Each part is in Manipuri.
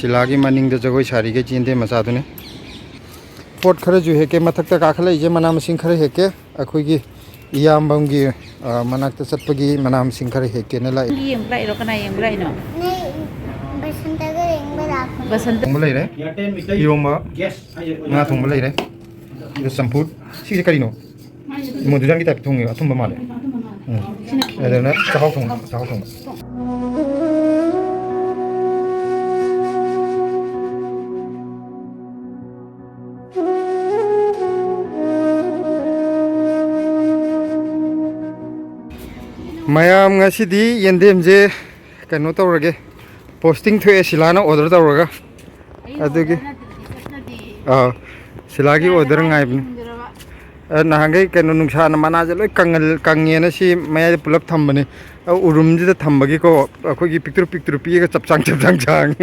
सिलागी मनिंग द जगोई सारी के चींदे मसादुने पोट खरे जो है के मथक तक आखले इजे मना मसिंग खरे है के अखोगी इयामबंगी मनाक चटपगी मना मसिंग खरे है के नला यंग लाइ रो कना यंग लाइ नो बसंत का यंग बरा बसंत थोंग लई रे इरोमा ना थोंग लई रे इद संफूड सिजे करिनो मोदुजान की टाइप थोंगे अथुम माले एदना चाहाव थोंग ma'am ngasi yendem je kano tawrage posting thoe silana order tawraga adugi silagi order ngai nahangai kano nungsa na mana je loi kangne na si maya pulap thambane urum je thambagi ko akhoi picture pi ga chapchang chang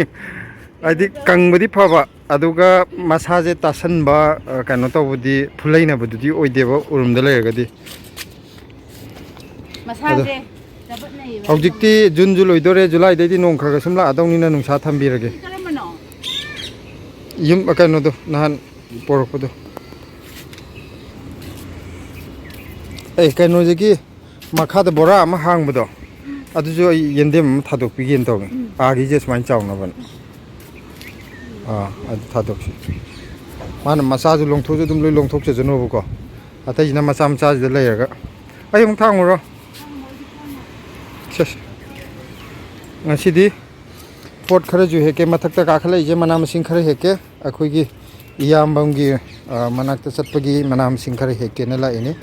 adi kangbadi phaba aduga masa je tasan ba kano tawbudi phulaina bududi oideba urum da lairagadi हौजिक्ति जुन जुलाई दोरे जुलाई देदी नों खरगा सुमला आदौनिना नुंसा थंबिरगे यम कनो दो नहान पोरकपदो ए कनो जगी मखाद बोरा अमा हांगबदो अदुजो यंदेम थादोकपिगेन तौगे आगी जे समाइन चावनबन अदु थादोकसि मान मसाजु लोंथोजु दुम लोय लोंथोकसे जनोबको अतैजना मसा मसा जे लैरगा अय मुं थांगुरो ngasi pot khare ju heke mathak ta kakhla ije manam sing khare heke akhoi gi iyambam gi manak ta chatpagi manam sing khare heke na la ini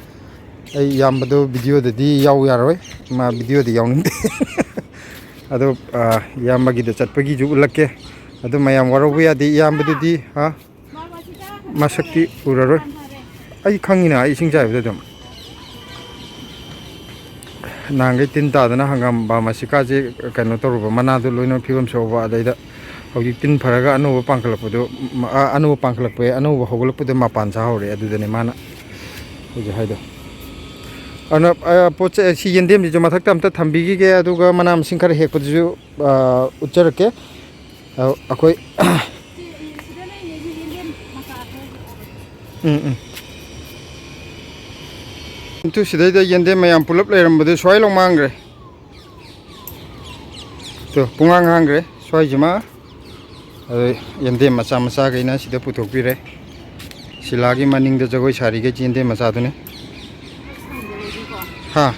ai yambado video da di yaw yaroi ma video di yawning ado yamba gi da chatpagi ju ulakke ado mayam warabu ya di yambadu di ha masakti uraroi ai khangina ai sing jai da dum नांगे तीन तादना हंगाम बामासिका जे कनो तरुब मनादु लोइनो फिबम सोबा अदैदा हौजि तीन फरगा अनु पांखलपदो अनु पांखलपे अनु हौगलपदो मापान सा हौरे अदुदने माना हौजि हाइदो अन पोचे सि यंदेम जे मथक तमता थंबिगी के अदुगा मनाम सिंखर हेकपदु उच्चरके अखोय tu sidai da yende mayam pulap leirambadu swai long mangkhre to pungang hangre swai jima yende macha macha gaina sida puthokpire silagi maning da jagoi sari ge yende macha dune ha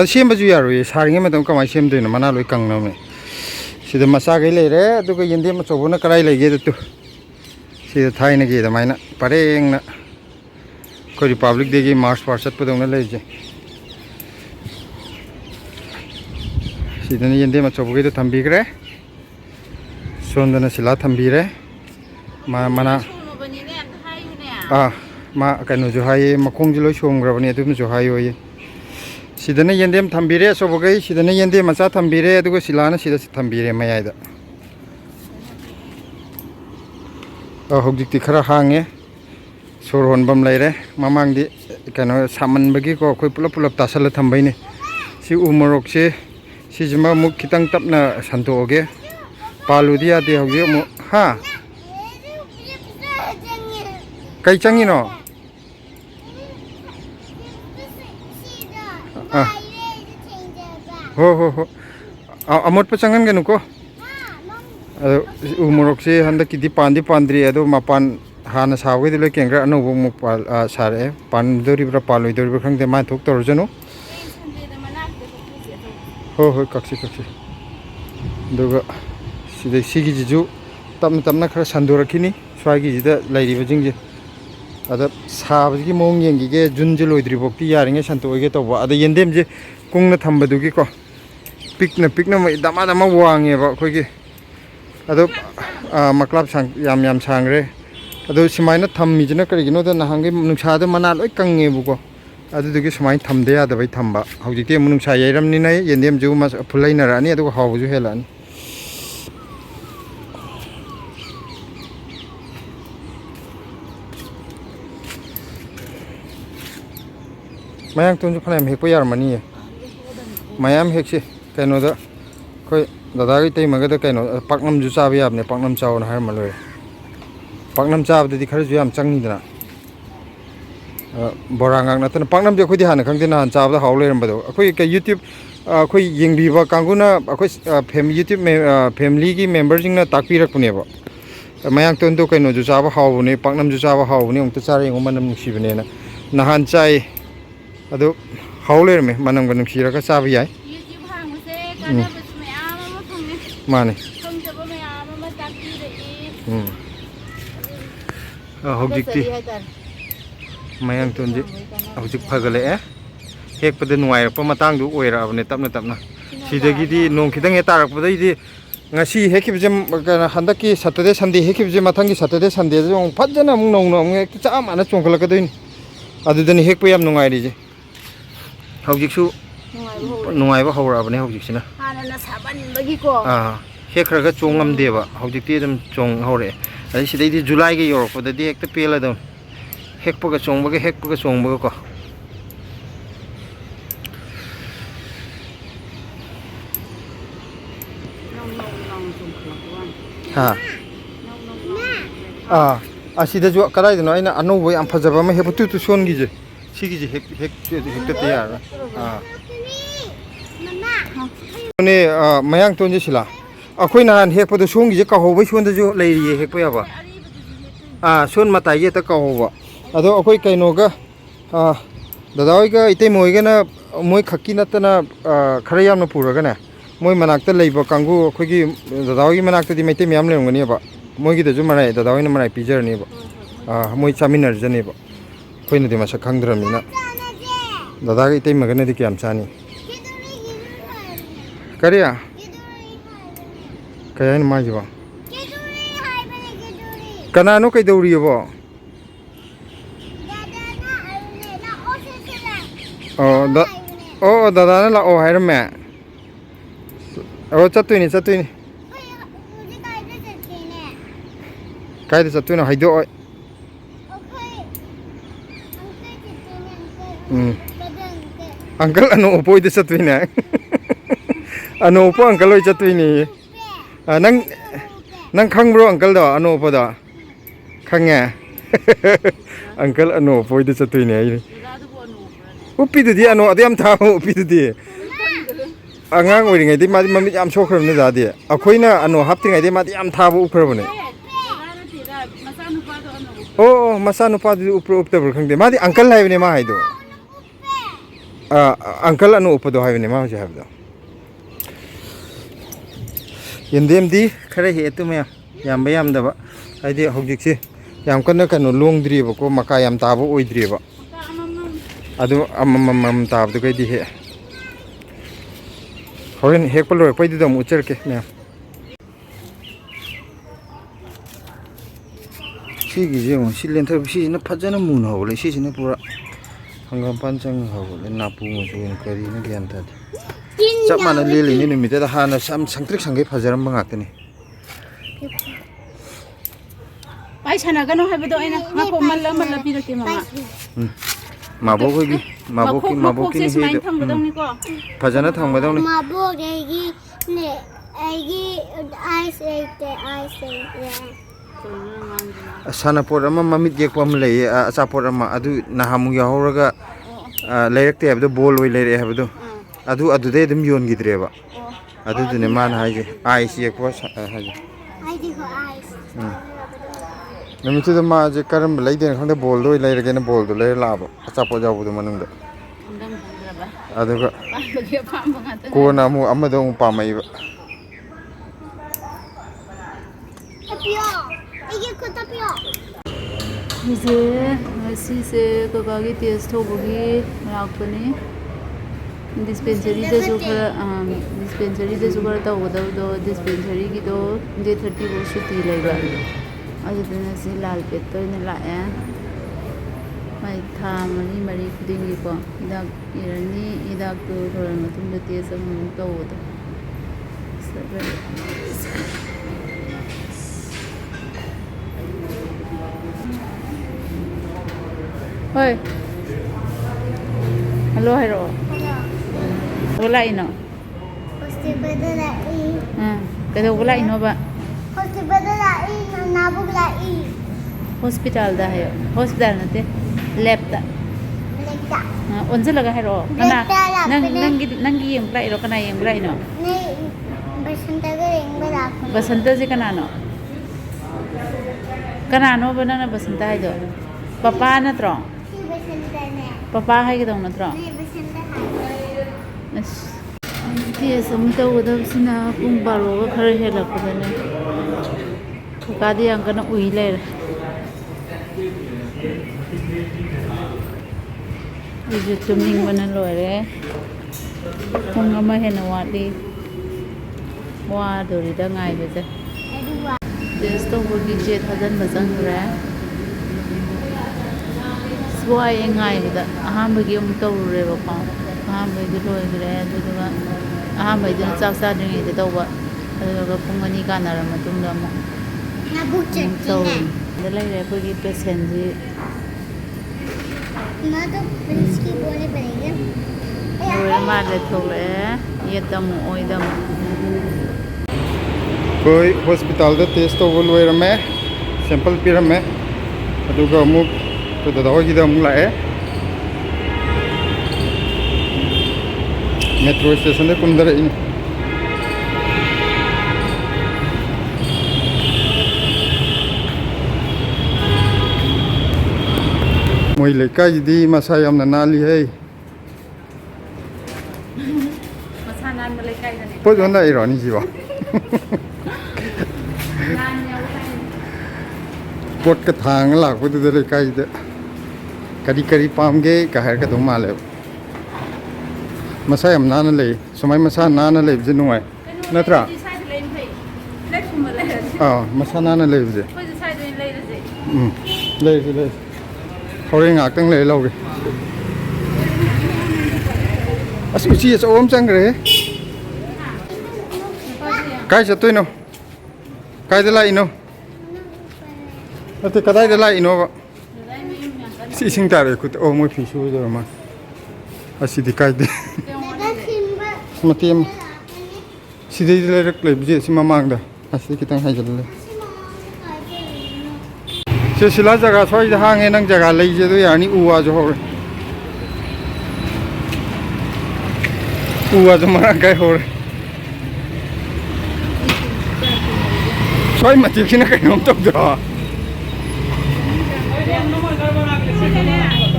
sem baju yaro ye saringe matam kamai sem deino mana loi kangna me sida macha gai leire aduga yende ma chobona karai leige tu sida thaina ge da maina pareng na को रिपब्लिक डे की मार्च पार्ट पदोंना लेजे सिदने यंदे मचोबगे तो थंबिग्रे सोंदना सिला थंबिरे मना मा कनो जो हाय मखोंग जो सोंग्रबने अदुम जो हाय होय सिदने यंदे थंबिरे सोबगे सिदने यंदे मचा थंबिरे अदुगो सिलाना सिदा थंबिरे मयादा हौजिक्ति खरा हांगे सोरहन बम लेरे ममांग दी कनो सामन बगी को कोई पुलप पुलप तासल थंबैने सि उमरोक से सिजमा मुख खितंग तपना संतोगे पालुदी आदि होगे मु हा कई चंगिनो हो अमोट पचंगन गनु को उमरोक से हंद किदि पांदी पांद्री अदो मापान हाना सावगे दिले केंग्रा अनोबो मु सारे पानदोरिब्रा पालोइदोरिब्रा खंगदे मा थोक तोरजनो हो कक्सी दुगा सिदे सिगी जिजु तमना खरा संदोरखिनी स्वागी जिदा लाइरिबा जिंगे अदा साबगी मोंग येंगिगे जुन जे लोइद्रिबोक्ति यारिंगे संतोइगे तोबा अदा यंदेम जे कुंगना थंबदुगी को पिकना दमा वांगेबा खोगी अदो मक्लाब सांग याम सांगरे अदो सिमाइना थम्मिजना करिगिनो द नहांगे नुंसा द मना लोइ कंगेबुको अदुदुगी सिमाइन थमदे यादबै थम्बा हौजिते नुंसा याइरमनि नै यंदेम जु मा फुलाइनारानि अदो हावजु हेलानि mayang tunju phanam hekpo yarmani mayam hekse keno da koi ꯗꯗꯥꯒꯤ ꯇꯩꯃꯒꯗ ꯀꯩꯅꯣ ꯄꯥꯛꯅꯝꯁꯨ ꯆꯥꯕ ꯌꯥꯕꯅꯦ ꯄꯥꯛꯅꯝ ꯆꯥꯎꯅ ꯍꯥꯏꯔꯝꯃ ꯂꯣꯏꯔꯦ ꯄꯥꯛꯅꯝ ꯆꯥꯕꯗꯗꯤ ꯈꯔꯁꯨ ꯌꯥꯝ ꯆꯪꯉꯤꯗꯅ ꯕꯣꯔꯥ ꯉꯥꯛ ꯅꯠꯇꯅ ꯄꯥꯛꯅꯝꯗꯤ ꯑꯩꯈꯣꯏꯗꯤ ꯍꯥꯟꯅ ꯈꯪꯗꯦ ꯅꯍꯥꯟ ꯆꯥꯕꯗ ꯍꯥꯎ ꯂꯩꯔꯝꯕꯗꯣ ꯑꯩꯈꯣꯏ ꯌꯨꯇ꯭ꯌꯨꯕ ꯑꯩꯈꯣꯏ ꯌꯦꯡꯕꯤꯕ ꯀꯥꯡꯕꯨꯅ ꯑꯩꯈꯣꯏ ꯌꯨꯇ꯭ꯌꯨꯕ ꯐꯦꯃꯤꯂꯤꯒꯤ ꯃꯦꯝꯕꯔꯁꯤꯡꯅ ꯇꯥꯛꯄꯤꯔꯛꯄꯅꯦꯕ ꯃꯌꯥꯡꯇꯣꯟꯗꯣ ꯀꯩꯅꯣꯁꯨ ꯆꯥꯕ ꯍꯥꯎꯕꯅꯦ ꯄꯥꯛꯅꯝꯁꯨ ꯆꯥꯕ ꯍꯥꯎꯕꯅꯦ ꯑꯃꯨꯛꯇ ꯆꯥꯔ ꯌꯦꯡꯉꯣ ꯃꯅꯝ ꯅꯨꯡꯁꯤꯕꯅꯦꯅ ꯅꯍꯥꯟ ꯆꯥꯏ ꯑꯗꯨ ꯍꯥꯎ ꯂꯩꯔꯝꯃꯦ ꯃꯅꯝꯒ ꯅꯨꯡꯁꯤꯔꯒ ꯆꯥꯕ ꯌꯥꯏ ꯌꯨꯇ꯭ꯌꯨꯕ ꯍꯥꯡꯕꯁꯦ ꯀꯥꯟꯅꯕꯁꯨ ꯃꯌꯥꯝ ꯑꯃ ꯐꯪꯉꯦ ꯃꯥꯅꯦ ꯈꯪꯗꯕ ꯃꯌꯥꯝ ꯑꯃ ꯇꯥꯛꯄꯤꯔꯛꯏ ꯍꯧꯖꯤꯛꯇꯤ ꯊꯥꯒꯠꯆꯔꯤ ꯍꯥꯏꯇꯥꯔꯦ ꯌꯨꯇ꯭ꯌꯨꯕ ꯃꯌꯥꯡꯇꯣꯟꯁꯤ ꯍꯥꯡꯕꯒꯤ ꯍꯧꯖꯤꯛ ꯀꯥꯟꯅꯕꯁꯦ ꯌꯥꯝ ꯐꯒꯠꯂꯛꯑꯦ ꯍꯦꯛꯄꯗ ꯅꯨꯡꯉꯥꯏꯔꯛꯄ ꯃꯇꯥꯡꯗꯨ ꯑꯣꯏꯔꯛꯑꯕꯅꯦ ꯇꯞꯅ ꯇꯞꯅ ꯁꯤꯗꯒꯤꯗꯤ ꯅꯣꯡ ꯈꯤꯇꯪ ꯍꯦꯛ ꯇꯥꯔꯛꯄꯗꯩꯗꯤ ꯉꯁꯤ ꯍꯦꯛꯈꯤꯕꯁꯦ ꯀꯩꯅꯣ ꯍꯟꯗꯛꯀꯤ ꯁꯇꯔꯗꯦ ꯁꯟꯗꯦ ꯍꯦꯛꯈꯤꯕꯁꯦ ꯃꯊꯪꯒꯤ ꯁꯇꯔꯗꯦ ꯁꯟꯗꯦꯗꯁꯨ ꯑꯃꯨꯛ ꯐꯖꯅ ꯑꯃꯨꯛ ꯅꯧꯅ ꯑꯃꯨꯛ ꯍꯦꯛꯇ ꯆꯞ ꯃꯥꯟꯅ ꯆꯣꯡꯈꯠꯂꯛꯀꯗꯣꯏꯅꯤ ꯑꯗꯨꯗꯅꯤ ꯍꯦꯛꯄ ꯌꯥꯝ ꯅꯨꯡꯉꯥꯏꯔꯤꯁꯦ ꯍꯧꯖꯤꯛꯁꯨ ꯅꯨꯡꯉꯥꯏꯕ ꯍꯧꯔꯛꯑꯕꯅꯦ ꯍꯧꯖꯤꯛꯁꯤꯅ ꯍꯥꯟꯅꯅ ꯁꯥꯃꯟꯕꯒꯤꯀꯣ ꯍꯦꯛꯈ꯭ꯔꯒ ꯆꯣꯡ ꯉꯝꯗꯦꯕ ꯍꯧꯖꯤꯛꯇꯤ ꯑꯗꯨꯝ ꯆꯣꯡ ꯍꯧꯔꯛꯑꯦ ꯑꯗꯩ ꯁꯤꯗꯩꯗꯤ ꯖꯨꯂꯥꯏꯒ ꯌꯧꯔꯛꯄꯗꯗꯤ ꯍꯦꯛꯇ ꯄꯦꯜꯂꯗꯧꯅꯤ ꯍꯦꯛꯄꯒ ꯆꯣꯡꯕꯒ ꯀꯣ ꯑꯁꯤꯗꯁꯨ ꯀꯗꯥꯏꯗꯅꯣ ꯑꯩꯅ ꯑꯅꯧꯕ ꯌꯥꯝ ꯐꯖꯕ ꯑꯃ ꯍꯦꯛꯄ ꯇꯨ ꯁꯣꯟꯒꯤꯁꯦ ꯁꯤꯒꯤꯁꯦ ꯍꯦꯛꯇꯠꯇ ꯌꯥꯔꯣꯏ ꯃꯌꯥꯡꯇꯣꯟꯁꯦ ꯁꯤꯂꯥ ꯑꯩꯈꯣꯏ ꯅꯍꯥꯟ ꯍꯦꯛꯄꯗꯣ ꯁꯣꯝꯒꯤꯁꯦ ꯀꯥꯎꯍꯧꯕꯩ ꯁꯣꯟꯗꯁꯨ ꯂꯩꯔꯤꯌꯦ ꯍꯦꯛꯄ ꯌꯥꯕ ꯁꯣꯟ ꯃꯇꯥꯏꯒꯤ ꯍꯦꯛꯇ ꯀꯥꯎꯍꯧꯕ ꯑꯗꯣ ꯑꯩꯈꯣꯏ ꯀꯩꯅꯣꯒ ꯗꯗꯥ ꯍꯣꯏꯒ ꯏꯇꯩꯃ ꯍꯣꯏꯒꯅ ꯃꯣꯏ ꯈꯛꯀꯤ ꯅꯠꯇꯅ ꯈꯔ ꯌꯥꯝꯅ ꯄꯨꯔꯒꯅꯦ ꯃꯣꯏ ꯃꯅꯥꯛꯇ ꯂꯩꯕ ꯀꯥꯡꯕꯨ ꯑꯩꯈꯣꯏꯒꯤ ꯗꯗꯥ ꯍꯣꯏꯒꯤ ꯃꯅꯥꯛꯇꯗꯤ ꯃꯩꯇꯩ ꯃꯌꯥꯝ ꯂꯩꯔꯝꯒꯅꯦꯕ ꯃꯣꯏꯒꯤꯗꯁꯨ ꯃꯔꯥꯏ ꯗꯗꯥ ꯍꯣꯏꯅ ꯃꯔꯥꯏ ꯄꯤꯖꯔꯅꯦꯕ ꯃꯣꯏ ꯆꯥꯃꯤꯟꯅꯔꯖꯅꯦꯕ ꯑꯩꯈꯣꯏꯅꯗꯤ ꯃꯁꯛ ꯈꯪꯗ꯭ꯔꯕꯅꯤꯅ ꯗꯗꯥꯒ ꯏꯇꯩꯃꯒꯅꯗꯤ ꯀꯌꯥꯝ ꯆꯥꯅꯤ ꯀꯔꯤ ꯀꯩ ꯍꯥꯏꯅꯣ ꯃꯥꯏꯁꯤꯕꯣ ꯀꯅꯥꯅꯣ ꯀꯩꯗꯧꯔꯤꯑꯕꯣ ꯑꯣ ꯗꯗꯥꯅ ꯂꯥꯛꯑꯣ ꯍꯥꯏꯔꯝꯃꯦ ꯑꯣ ꯆꯠꯇꯣꯏꯅꯤ ꯀꯥꯏꯗ ꯆꯠꯇꯣꯏꯅꯣ ꯍꯥꯏꯗꯣꯛꯑꯣ ꯑꯪꯀꯜ ꯑꯅꯣꯛ ꯎꯞꯄ ꯍꯣꯏꯗ ꯆꯠꯇꯣꯏꯅꯦ ꯑꯅꯣꯛ ꯎꯞꯄ ꯑꯪꯀꯜ ꯍꯣꯏ ꯆꯠꯇꯣꯏꯅꯦ ꯅꯪ ꯈꯪꯕ꯭ꯔꯣ ꯑꯪꯀꯜꯗꯣ ꯑꯅꯣꯛ ꯎꯞꯄꯗꯣ ꯈꯪꯉꯦ ꯑꯪꯀꯜ ꯑꯅꯣꯛ ꯎꯞꯄ ꯍꯣꯏꯗ ꯆꯠꯇꯣꯏꯅꯦ ꯑꯩ ꯎꯞꯄꯤꯗꯨꯗꯤ ꯑꯅꯣꯛ ꯑꯗꯨ ꯌꯥꯝ ꯊꯥꯕ ꯎꯞꯄꯤꯗꯨꯗꯤ ꯑꯉꯥꯡ ꯑꯣꯏꯔꯤꯉꯩꯗꯩ ꯃꯥꯗꯤ ꯃꯃꯤꯠ ꯌꯥꯝ ꯁꯣꯛꯈ꯭ꯔꯕꯅꯤ ꯗꯥꯗꯤ ꯑꯩꯈꯣꯏꯅ ꯑꯅꯣꯛ ꯍꯥꯞꯇ꯭ꯔꯤꯉꯩꯗꯩ ꯃꯥꯗꯤ ꯌꯥꯝ ꯊꯥꯕ ꯎꯞꯈ꯭ꯔꯕꯅꯦ ꯑꯣ ꯃꯆꯥꯅꯨꯄꯥꯗꯨꯗꯤ ꯎꯞꯄ꯭ꯔꯥ ꯎꯞꯇꯕ꯭ꯔꯥ ꯈꯪꯗꯦ ꯃꯥꯗꯤ ꯑꯪꯀꯜ ꯍꯥꯏꯕꯅꯦ ꯃꯥ ꯍꯥꯏꯗꯣ ꯑꯪꯀꯜ ꯑꯅꯣꯛ ꯎꯞꯄꯗꯣ ꯍꯥꯏꯕꯅꯦ ꯃꯥ ꯍꯧꯖꯤꯛ ꯍꯥꯏꯕꯗꯣ ꯌꯦꯟꯗꯦꯝꯗꯤ ꯈꯔ ꯍꯦꯛꯇꯨ ꯃꯌꯥꯝ ꯌꯥꯝꯕ ꯌꯥꯝꯗꯕ ꯍꯥꯏꯗꯤ ꯍꯧꯖꯤꯛꯁꯦ ꯌꯥꯝ ꯀꯟꯅ ꯀꯩꯅꯣ ꯂꯣꯡꯗ꯭ꯔꯤꯑꯕꯀꯣ ꯃꯀꯥ ꯌꯥꯝ ꯇꯥꯕ ꯑꯣꯏꯗ꯭ꯔꯤꯑꯕ ꯑꯗꯨ ꯑꯃꯃꯝ ꯇꯥꯕꯗꯨꯒꯩꯗꯤ ꯍꯦꯛ ꯍꯣꯔꯦꯟ ꯍꯦꯛꯄ ꯂꯣꯏꯔꯛꯄꯩꯗꯨꯗ ꯑꯃꯨꯛ ꯎꯠꯆꯔꯛꯀꯦ ꯃꯌꯥꯝ ꯁꯤꯒꯤꯁꯦ ꯑꯃꯨꯛ ꯁꯤ ꯂꯦꯟꯊꯔꯛꯄ ꯁꯤꯁꯤꯅ ꯐꯖꯅ ꯃꯨꯟꯅ ꯍꯧꯒꯠꯂꯦ ꯁꯤꯁꯤꯅ ꯄꯨꯔꯥ ꯍꯪꯒꯥꯝꯄꯥꯟ ꯆꯪꯅ ꯍꯧꯒꯠꯂꯦ ꯅꯥꯄꯨ ꯃꯆꯨꯅ ꯀꯔꯤꯅꯣ ꯒ꯭ꯌꯥꯟ ꯇꯥꯗꯦ ꯆꯞ ꯃꯥꯟꯅ ꯂꯦꯜꯂꯤꯉꯩ ꯅꯨꯃꯤꯠꯇꯨꯗ ꯍꯥꯟꯅ ꯁꯪꯇ꯭ꯔꯤꯛ ꯁꯪꯒꯩ ꯐꯖꯔꯝꯕ ꯉꯥꯛꯇꯅꯤ ꯄꯥꯏ ꯁꯥꯟꯅꯒꯅꯣ ꯍꯥꯏꯕꯗꯣ ꯑꯩꯅ ꯉꯥꯈꯣ ꯃꯜꯂ ꯄꯤꯔꯛꯀꯦ ꯃꯃꯥ ꯃꯥꯕꯣꯛꯀꯤꯅꯤ ꯁꯨꯃꯥꯏꯅ ꯍꯦꯗꯣ ꯊꯝꯒꯗꯧꯅꯤꯀꯣ ꯐꯖꯅ ꯊꯝꯒꯗꯧꯅꯤ ꯃꯕꯣꯛ ꯑꯩꯒꯤ ꯑꯥꯏꯁ ꯂꯩꯇꯦ ꯁꯥꯟꯅꯄꯣꯠ ꯑꯃ ꯃꯃꯤꯠ ꯌꯦꯛꯄ ꯑꯃ ꯂꯩꯌꯦ ꯑꯆꯥꯄꯣꯠ ꯑꯃ ꯑꯗꯨ ꯅꯍꯥꯟꯃꯨꯛ ꯌꯥꯎꯍꯧꯔꯒ ꯂꯩꯔꯛꯇꯦ ꯍꯥꯏꯕꯗꯣ ꯕꯣꯜ ꯑꯣꯏ ꯂꯩꯔꯛꯑꯦ ꯍꯥꯏꯕꯗꯣ ꯑꯗꯨꯗꯩ ꯑꯗꯨꯝ ꯌꯣꯟꯈꯤꯗ꯭ꯔꯦꯕ ꯑꯗꯨꯗꯨꯅꯦ ꯃꯥꯅ ꯍꯥꯏꯁꯦ ꯑꯥꯏꯁ ꯌꯦꯛꯄ ꯍꯥꯏꯁꯦ ꯅꯨꯃꯤꯠꯇꯨꯗ ꯃꯥꯁꯦ ꯀꯔꯝꯕ ꯂꯩꯗꯣꯏꯅꯣ ꯈꯪꯗꯦ ꯕꯣꯜꯗꯣ ꯑꯣꯏꯅ ꯂꯩꯔꯒꯦꯅ ꯕꯣꯜꯗꯣ ꯂꯩꯔ ꯂꯥꯛꯑꯕ ꯑꯆꯥꯄꯣꯠ ꯌꯥꯎꯕꯗꯣ ꯃꯅꯨꯡꯗ ꯑꯗꯨꯒ ꯀꯣꯟꯅ ꯑꯃꯨꯛ ꯑꯃꯗ ꯑꯃꯨꯛ ꯄꯥꯝꯃꯛꯏꯕ ꯑꯩꯁꯦ ꯉꯁꯤꯁꯦ ꯀꯀꯥꯒꯤ ꯇꯦꯁ ꯇꯧꯕꯒꯤ ꯂꯥꯛꯄꯅꯤ ꯗꯤꯁꯄꯦꯟꯁꯔꯤꯗꯁꯨ ꯈꯔ ꯇꯧꯒꯗꯕꯗꯣ ꯗꯤꯁꯄꯦꯟꯁꯔꯤꯒꯤꯗꯣ ꯗꯦꯠ 30 ꯐꯥꯎ ꯁꯨꯇꯤ ꯂꯩꯕ ꯑꯗꯨꯗꯨꯅ ꯁꯤ ꯂꯥꯜ ꯄꯦꯠꯇ ꯑꯣꯏꯅ ꯂꯥꯛꯑꯦ ꯃꯣꯏ ꯊꯥ ꯃꯔꯤ ꯈꯨꯗꯤꯡꯒꯤꯀꯣ ꯍꯤꯗꯥꯛ ꯏꯔꯅꯤ ꯍꯤꯗꯥꯛꯇꯨ ꯂꯣꯏꯔ ꯃꯇꯨꯡꯗ ꯇꯦꯁ ꯑꯃꯨꯛ ꯇꯧꯕꯗꯣ ꯍꯣꯏ ꯍꯜꯂꯣ ꯍꯥꯏꯔꯛꯑꯣ ꯂꯥꯛꯏꯅꯣ ꯍꯣꯁꯇꯦꯜꯗ ꯂꯥꯛꯏ cái đâu có lại nó bạn Hospital lại nabuk lại hospital dah ya hospital nanti lab tak lekta onse laga hero kana nang yang lai ro kana yang lai no ni basanta ga ring ba basanta je kana no banana basanta hai do papa na tro si basanta ne papa hai ke dong na tro ni basanta hai dia samta udam sina pung baro ga khare hela ko ne ka dia ang kana ui lai Isu tuming mana lore, kung ama henawati, wah dori dah ngai betul. Just tu pergi jet hajan basang kira. Semua yang ngai betul. Aham bagi tahu lore bapa, aham bagi lore kira tu tu kan. Aham bagi tu caksa dengan itu tahu bah. Kalau pungani kan ada macam dah mau. nabuk cekine Dalam dia pergi pesenji. ना तो इसकी बोली बनेगी Lore malah tu le, ia tamu oi tamu. koi hospital da test to loi rame sample pirame aduga amuk to da hoji da amuk lae metro station da kundara in moi lekai di masa yam na nali hai Masanan mereka ini. po jona ironi jiwa pot ka thang la ko de lekai de kari kari pam ge ka har ka dum male masa yam na na le somai masa na na le je nuai natra masa na na le je le Hore ngak tang le lau ge asu chi so om chang re kai cha toi no kai de lai no ate kadai de lai no ba si sing ta re ku o mo phi su do ma asi di kai de 내가 신발 matem si de le rak le je si mamang da asi kitang hai jal le se sila jaga soi da hang nang jaga lei je do yani uwa jo hore uwa jo mara kai hore soi ma ti kina kai nom tok da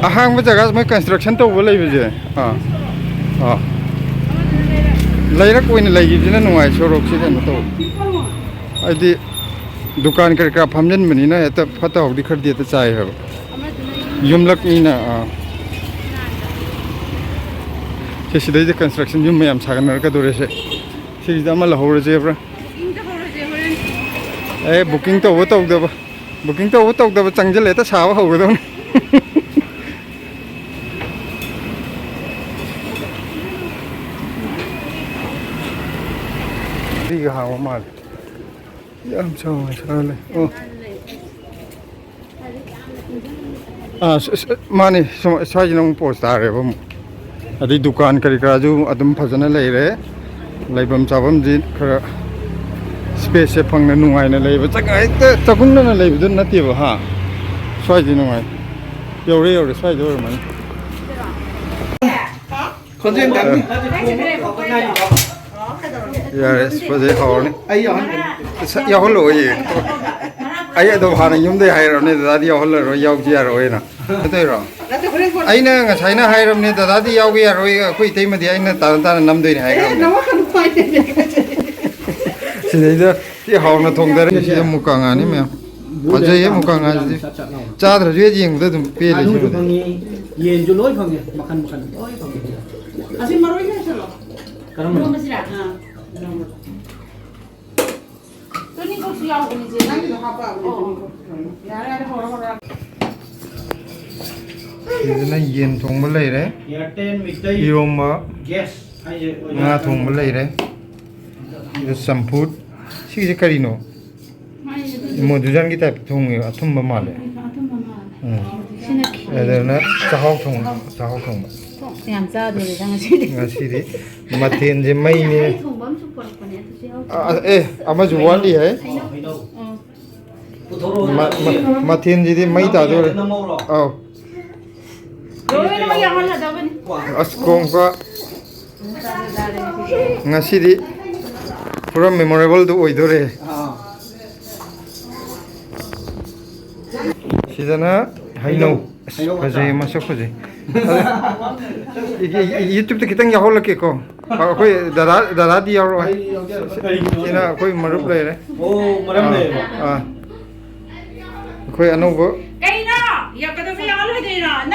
ahang ba jaga mai construction to bo lei je lei ra koi na lei gi na nuai sorok si na to ai di दुकान कर का फमजन बनी ना त फता हो दिखर दिए त चाय है युमलक नी ना से सिदे जे कंस्ट्रक्शन युम मयाम सागन का दोरे से सिदा मा लहोर जे ब्रा ए बुकिंग तो दब चंगजले त साव हो गदो दी ga hawa mal Yam chong chale. Oh. Mani sai nong post are bam. Adi dukan kari kraju adum phajana lei re. Leibam chabam ji khara space se phangna nungai na leiba chakai ta chakung na leiba dun nati ba ha. Sai ji nungai. Yore sai do mani. Konsen dam. Yes, pase hawni. Yaw lo ye ai do hana yum de hai ram ne da di yaw lo yaw ji ya ro na te ro ai na nga sai na hai ram ne da di yaw ya ro khoi te ma di ai na ta nam doi ni hai ram na si dei da ti haw na thong da re si mu ka nga ni me pa je ye mu ka nga ji cha da re ji ng da dum pe le ji yen jo loi phang makan asin maroi na chalo karam Ini yen thong ba lei re iroma nga thong ba lei re ida samput si je kari no mo dujan ki type thong athum ba male ada na chahau thong ꯌꯥꯝ ꯆꯥꯗꯣꯔꯤꯗ ꯉꯁꯤꯗꯤ ꯉꯁꯤꯗꯤ ꯃꯊꯦꯜꯁꯦ ꯃꯩꯅꯦ ꯑꯩ ꯊꯣꯡꯕ ꯑꯃꯁꯨ ꯄꯨꯔꯛꯄꯅꯦ ꯑꯗꯨꯁꯨ ꯌꯥꯎ ꯑꯃꯁꯨ ꯋꯥꯠꯂꯤ ꯍꯥꯏ ꯃꯊꯦꯜꯁꯤꯗꯤ ꯃꯩ ꯇꯥꯗꯣꯔꯦ ꯑꯧ ꯂꯣꯏꯅꯃꯛ ꯌꯥꯎꯍꯜꯂꯗꯕꯅꯤ ꯑꯁ ꯀꯣꯡꯀ ꯉꯁꯤꯗꯤ ꯄꯨꯔꯥ ꯃꯦꯃꯣꯔꯦꯕꯜꯗꯨ ꯑꯣꯏꯗꯣꯔꯦ ꯁꯤꯗꯅ ꯍꯩꯅꯧ ꯐꯖꯩ ꯃꯁꯛ ꯐꯖꯩ ꯌꯨꯇ꯭ꯌꯨꯕꯇ ꯈꯤꯇꯪ ꯌꯥꯎꯍꯜꯂꯛꯀꯦꯀꯣ ꯑꯩꯈꯣꯏ ꯗꯗꯥꯗꯤ ꯌꯥꯎꯔꯛꯑꯣꯏ ꯁꯤꯅ ꯑꯩꯈꯣꯏ ꯃꯔꯨꯞ ꯂꯩꯔꯦ ꯑꯩꯈꯣꯏ ꯑꯅꯧꯕ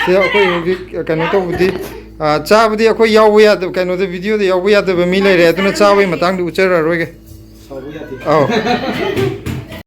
ꯁꯤꯗ ꯑꯩꯈꯣꯏ ꯍꯧꯖꯤꯛ ꯀꯩꯅꯣ ꯇꯧꯕꯗꯤ ꯆꯥꯕꯗꯤ ꯑꯩꯈꯣꯏ ꯌꯥꯎꯕ ꯌꯥꯗꯕ ꯀꯩꯅꯣꯗ ꯚꯤꯗꯤꯑꯣꯗ ꯌꯥꯎꯕ ꯌꯥꯗꯕ ꯃꯤ ꯂꯩꯔꯦ ꯑꯗꯨꯅ ꯆꯥꯕꯒꯤ ꯃꯇꯥꯡꯗ ꯎꯠꯆꯔꯔꯣꯏꯒꯦ ꯑꯧ